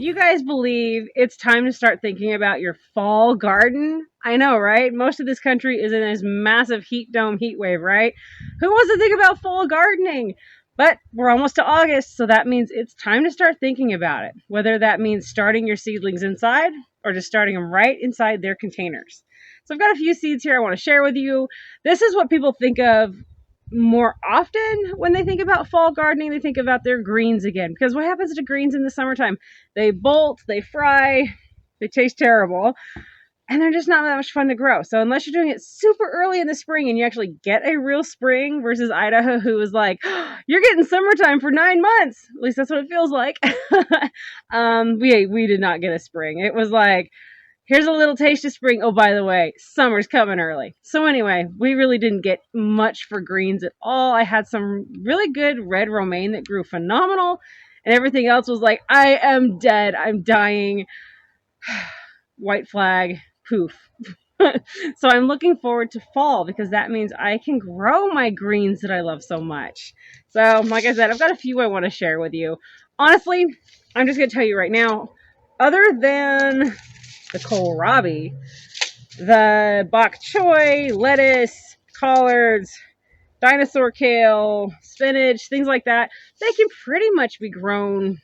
you guys believe it's time to start thinking about your fall garden? I know, right? Most of this country is in this massive heat dome heat wave, right? Who wants to think about fall gardening? But we're almost to August, so that means it's time to start thinking about it. Whether that means starting your seedlings inside or just starting them right inside their containers. So I've got a few seeds here I want to share with you. This is what people think of more often when they think about fall gardening. They think about their greens again, because what happens to greens in the summertime? They bolt, they fry, they taste terrible, and they're just not that much fun to grow. So unless you're doing it super early in the spring and you actually get a real spring, versus Idaho, who is like, oh, you're getting summertime for 9 months. At least that's what it feels like. We did not get a spring. It was like, here's a little taste of spring. Oh, by the way, summer's coming early. So anyway, we really didn't get much for greens at all. I had some really good red romaine that grew phenomenal, and everything else was like, I am dead. I'm dying. White flag, poof. So I'm looking forward to fall, because that means I can grow my greens that I love so much. So like I said, I've got a few I want to share with you. Honestly, I'm just going to tell you right now, other than the kohlrabi, the bok choy, lettuce, collards, dinosaur kale, spinach, things like that, they can pretty much be grown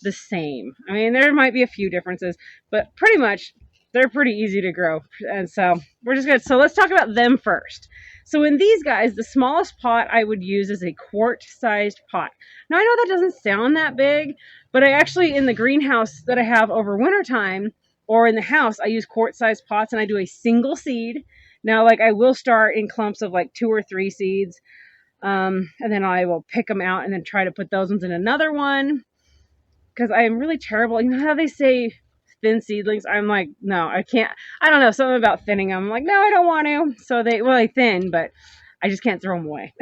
the same. I mean, there might be a few differences, but pretty much they're pretty easy to grow. And so we're just good. So let's talk about them first. So in these guys, the smallest pot I would use is a quart-sized pot. Now I know that doesn't sound that big, but I actually, in the greenhouse that I have over wintertime, or in the house, I use quart-sized pots, and I do a single seed. Now, like, I will start in clumps of like 2 or 3 seeds, and then I will pick them out and then try to put those ones in another one, because I am really terrible. You know how they say thin seedlings? I'm like, no, I can't. I don't know, something about thinning them. I'm like, no, I don't want to. So they thin, but I just can't throw them away.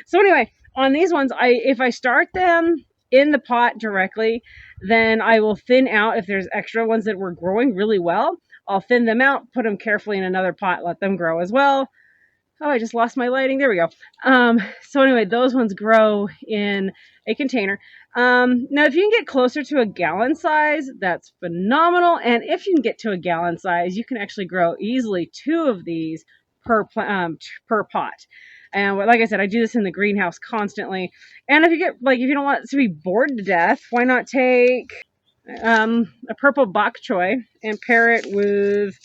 So anyway, on these ones, if I start them in the pot directly, then I will thin out. If there's extra ones that were growing really well, I'll thin them out, put them carefully in another pot, let them grow as well. Oh, I just lost my lighting. There we go. So anyway, those ones grow in a container. Now, if you can get closer to a gallon size, that's phenomenal. And if you can get to a gallon size, you can actually grow easily 2 of these per pot. And like I said, I do this in the greenhouse constantly. And if you don't want it to be bored to death, why not take a purple bok choy and pair it with,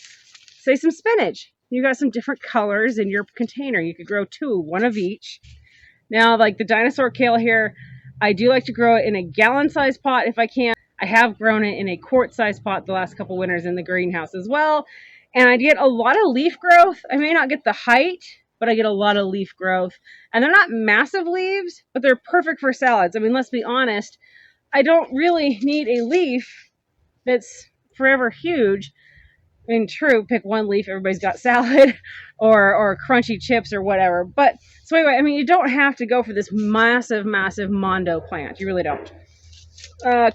say, some spinach. You got some different colors in your container. You could grow 2, 1 of each. Now, like the dinosaur kale here, I do like to grow it in a gallon-sized pot if I can. I have grown it in a quart-sized pot the last couple winters in the greenhouse as well. And I get a lot of leaf growth. I may not get the height, but I get a lot of leaf growth. And they're not massive leaves, but they're perfect for salads. I mean, let's be honest, I don't really need a leaf that's forever huge. I mean, true, pick one leaf, everybody's got salad or crunchy chips or whatever. But so anyway, I mean, you don't have to go for this massive, massive mondo plant. You really don't.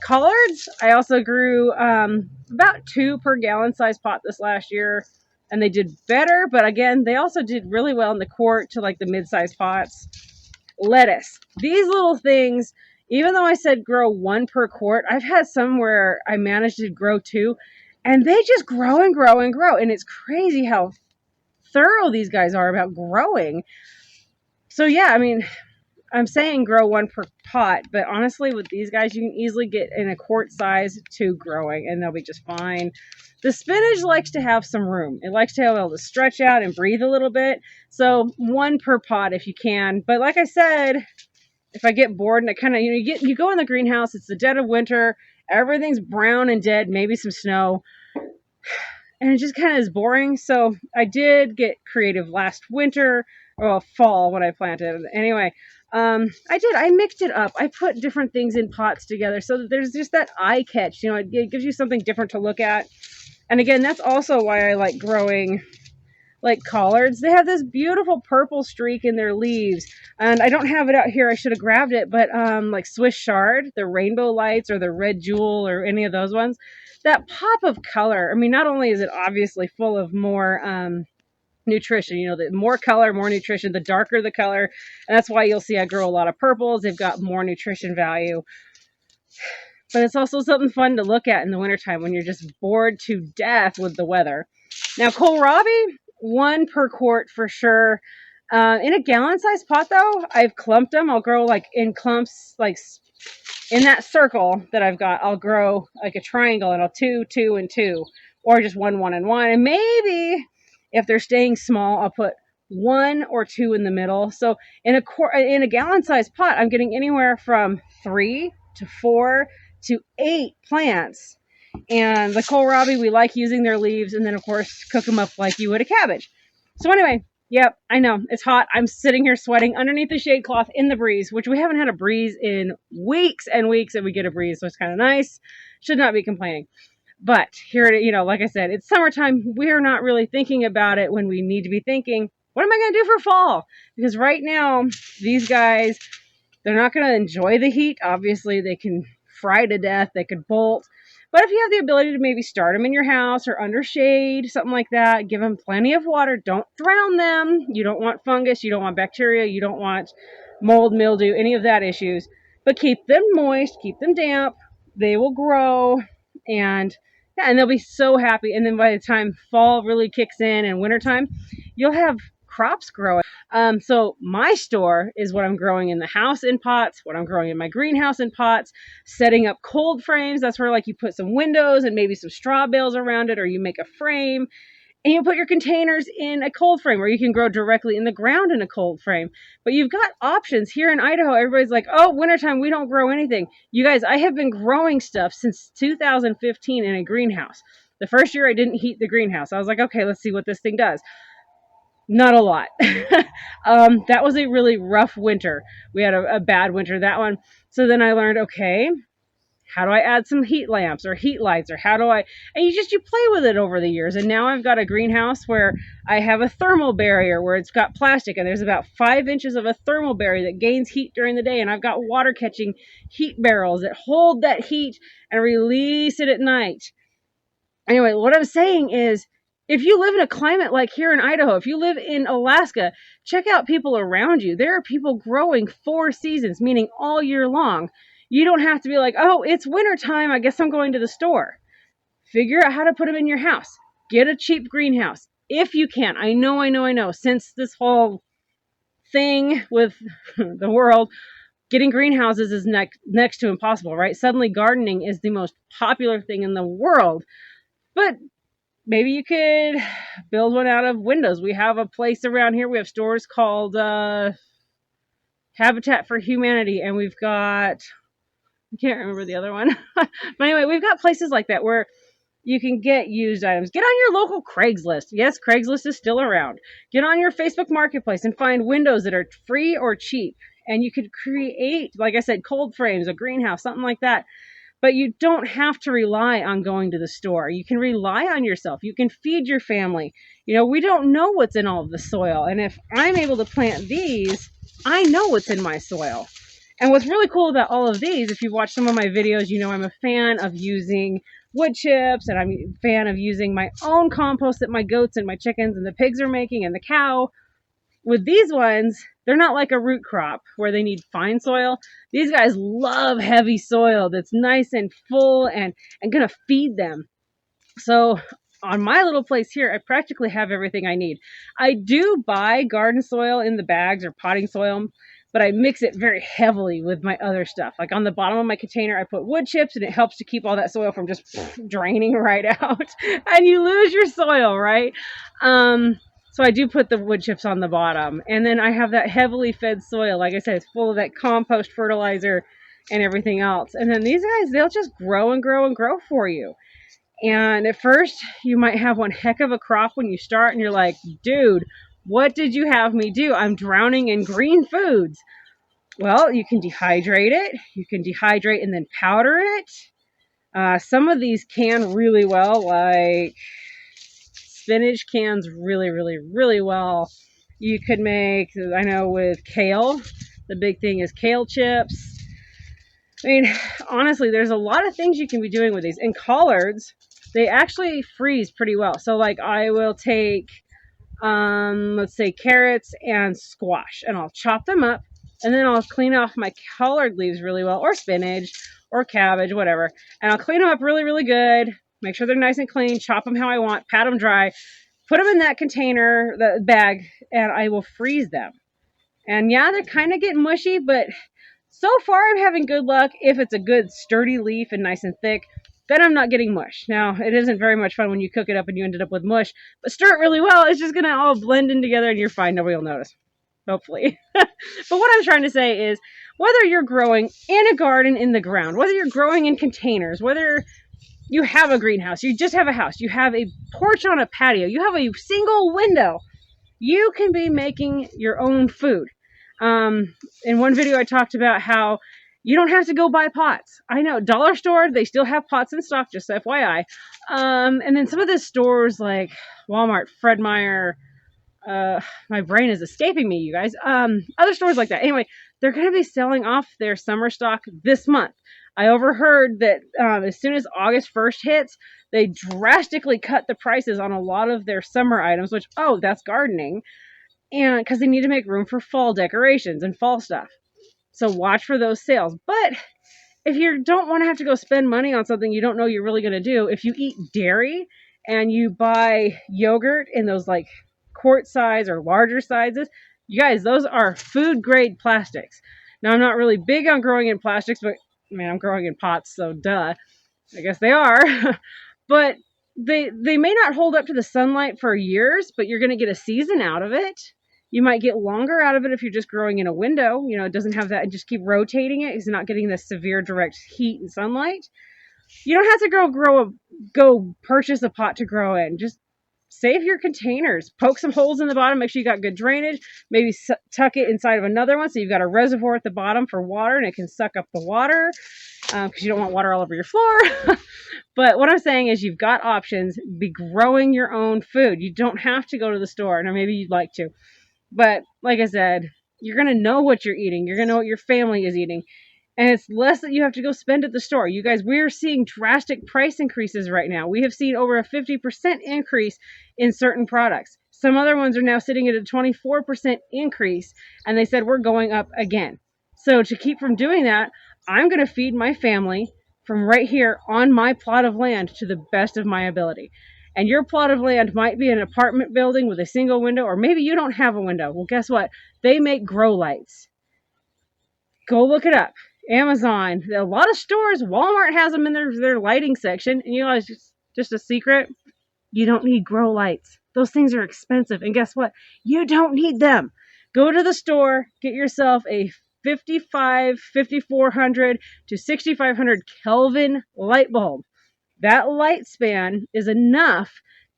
Collards, I also grew about 2 per gallon size pot this last year, and they did better. But again, they also did really well in the quart to like the mid-sized pots. Lettuce, these little things, even though I said grow 1 per quart, I've had some where I managed to grow 2. And they just grow and grow and grow. And it's crazy how thorough these guys are about growing. So yeah, I mean, I'm saying grow 1 per pot. But honestly, with these guys, you can easily get in a quart size 2 growing. And they'll be just fine. The spinach likes to have some room. It likes to be able to stretch out and breathe a little bit. So 1 per pot if you can. But like I said, if I get bored and I kind of, you go in the greenhouse, it's the dead of winter. Everything's brown and dead, maybe some snow, and it just kind of is boring. So I did get creative last winter, or fall when I planted. Anyway, I mixed it up. I put different things in pots together so that there's just that eye catch. It gives you something different to look at. And again, that's also why I like growing like collards. They have this beautiful purple streak in their leaves, and I don't have it out here. I should have grabbed it, but like Swiss chard, the rainbow lights or the red jewel or any of those ones, that pop of color. I mean, not only is it obviously full of more nutrition, the more color, more nutrition, the darker the color, and that's why you'll see I grow a lot of purples. They've got more nutrition value. but it's also something fun to look at in the wintertime when you're just bored to death with the weather. Now, kohlrabi, 1 per quart for sure. In a gallon-sized pot, though, I've clumped them. I'll grow like in clumps, like in that circle that I've got. I'll grow like a triangle, and I'll 2, 2, and 2, or just 1, 1, and 1. And maybe if they're staying small, I'll put 1 or 2 in the middle. So in a gallon-sized pot, I'm getting anywhere from 3 to 4 to 8 plants. And the kohlrabi, we like using their leaves, and then of course cook them up like you would a cabbage. So anyway, yep, I know it's hot. I'm sitting here sweating underneath the shade cloth in the breeze, which we haven't had a breeze in weeks and weeks, and we get a breeze, so it's kind of nice. Should not be complaining. But here, like I said, it's summertime. We're not really thinking about it when we need to be thinking, what am I going to do for fall? Because right now, these guys, they're not going to enjoy the heat. Obviously, they can fry to death. They could bolt. But if you have the ability to maybe start them in your house or under shade, something like that, give them plenty of water. Don't drown them. You don't want fungus. You don't want bacteria. You don't want mold, mildew, any of that issues. But keep them moist. Keep them damp. They will grow. And they'll be so happy. And then by the time fall really kicks in and wintertime, you'll have crops growing. So my store is what I'm growing in the house in pots, what I'm growing in my greenhouse in pots, setting up cold frames. That's where like you put some windows and maybe some straw bales around it, or you make a frame and you put your containers in a cold frame, or you can grow directly in the ground in a cold frame. But you've got options here in Idaho. Everybody's like, oh, wintertime, we don't grow anything. You guys, I have been growing stuff since 2015 in a greenhouse. The first year I didn't heat the greenhouse. I was like, okay, let's see what this thing does. Not a lot. That was a really rough winter. We had a bad winter, that one. So then I learned, okay, how do I add some heat lamps or heat lights, or how do I, and you play with it over the years. And now I've got a greenhouse where I have a thermal barrier where it's got plastic, and there's about 5 inches of a thermal barrier that gains heat during the day. And I've got water catching heat barrels that hold that heat and release it at night. Anyway, what I'm saying is, if you live in a climate like here in Idaho, if you live in Alaska, check out people around you. There are people growing 4 seasons, meaning all year long. You don't have to be like, oh, it's wintertime, I guess I'm going to the store. Figure out how to put them in your house. Get a cheap greenhouse if you can. I know. Since this whole thing with the world, getting greenhouses is next to impossible, right? Suddenly gardening is the most popular thing in the world. But maybe you could build one out of windows. We have a place around here. We have stores called Habitat for Humanity, and we've got, I can't remember the other one. But anyway, we've got places like that where you can get used items. Get on your local Craigslist. Yes, Craigslist is still around. Get on your Facebook Marketplace and find windows that are free or cheap. And you could create, like I said, cold frames, a greenhouse, something like that. But you don't have to rely on going to the store. You can rely on yourself. You can feed your family. We don't know what's in all of the soil. And if I'm able to plant these, I know what's in my soil. And what's really cool about all of these, if you've watched some of my videos, I'm a fan of using wood chips, and I'm a fan of using my own compost that my goats and my chickens and the pigs are making, and the cow. With these ones, they're not like a root crop where they need fine soil. These guys love heavy soil that's nice and full and going to feed them. So on my little place here, I practically have everything I need. I do buy garden soil in the bags or potting soil, but I mix it very heavily with my other stuff. Like on the bottom of my container, I put wood chips, and it helps to keep all that soil from just draining right out. And you lose your soil, right? So I do put the wood chips on the bottom. And then I have that heavily fed soil. Like I said, it's full of that compost fertilizer and everything else. And then these guys, they'll just grow and grow and grow for you. And at first, you might have one heck of a crop when you start, and you're like, dude, what did you have me do? I'm drowning in green foods. Well, you can dehydrate it. You can dehydrate and then powder it. Some of these can really well, like spinach cans really, really, really well. You could make, I know with kale, the big thing is kale chips. I mean, honestly, there's a lot of things you can be doing with these. And collards, they actually freeze pretty well. So like I will take, let's say carrots and squash, and I'll chop them up, and then I'll clean off my collard leaves really well, or spinach, or cabbage, whatever. And I'll clean them up really, really good. Make sure they're nice and clean. Chop them how I want. Pat them dry. Put them in that container, the bag, and I will freeze them. And yeah, they're kind of getting mushy, but so far I'm having good luck. If it's a good sturdy leaf and nice and thick, then I'm not getting mush. Now, it isn't very much fun when you cook it up and you ended up with mush, but stir it really well. It's just going to all blend in together and you're fine. Nobody will notice. Hopefully. But what I'm trying to say is, whether you're growing in a garden in the ground, whether you're growing in containers, whether you have a greenhouse, you just have a house, you have a porch on a patio, you have a single window, you can be making your own food. In one video I talked about how you don't have to go buy pots. I know, dollar store, they still have pots in stock, just FYI. And then some of the stores like Walmart, Fred Meyer, my brain is escaping me, you guys. Other stores like that. Anyway, they're going to be selling off their summer stock this month. I overheard that as soon as August 1st hits, they drastically cut the prices on a lot of their summer items, which, oh, that's gardening. And because they need to make room for fall decorations and fall stuff. So watch for those sales. But if you don't want to have to go spend money on something you don't know you're really going to do, if you eat dairy and you buy yogurt in those like quart size or larger sizes, you guys, those are food grade plastics. Now, I'm not really big on growing in plastics, but I mean, I'm growing in pots, so duh. I guess they are. But they may not hold up to the sunlight for years, but you're going to get a season out of it. You might get longer out of it if you're just growing in a window. You know, it doesn't have that, and just keep rotating it. It's not getting the severe direct heat and sunlight. You don't have to go purchase a pot to grow in. Just save your containers. Poke some holes in the bottom. Make sure you got good drainage. Maybe tuck it inside of another one so you've got a reservoir at the bottom for water and it can suck up the water because you don't want water all over your floor. But what I'm saying is you've got options. Be growing your own food. You don't have to go to the store. Now, maybe you'd like to. But like I said, you're going to know what you're eating. You're going to know what your family is eating. And it's less that you have to go spend at the store. You guys, we're seeing drastic price increases right now. We have seen over a 50% increase in certain products. Some other ones are now sitting at a 24% increase, and they said we're going up again. So to keep from doing that, I'm going to feed my family from right here on my plot of land to the best of my ability. And your plot of land might be an apartment building with a single window, or maybe you don't have a window. Well, guess what? They make grow lights. Go look it up. Amazon, a lot of stores, Walmart has them in their lighting section. And you guys, just a secret, you don't need grow lights. Those things are expensive. And guess what? You don't need them. Go to the store, get yourself a 5400 to 6500 Kelvin light bulb. That light span is enough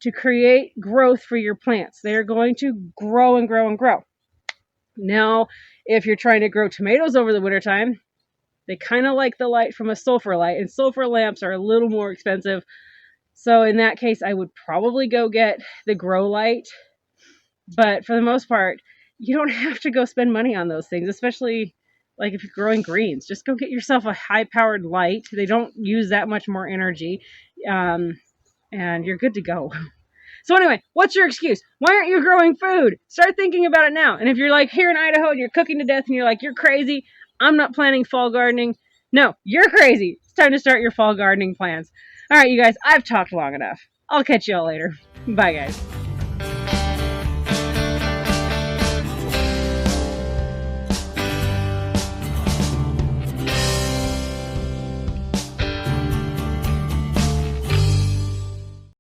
to create growth for your plants. They are going to grow and grow and grow. Now, if you're trying to grow tomatoes over the wintertime, they kind of like the light from a sulfur light, and sulfur lamps are a little more expensive. So in that case, I would probably go get the grow light. But for the most part, you don't have to go spend money on those things, especially like if you're growing greens. Just go get yourself a high-powered light. They don't use that much more energy, and you're good to go. So anyway, what's your excuse? Why aren't you growing food? Start thinking about it now. And if you're like here in Idaho and you're cooking to death and you're like, you're crazy, I'm not planning fall gardening. No, you're crazy. It's time to start your fall gardening plans. All right, you guys, I've talked long enough. I'll catch you all later. Bye, guys.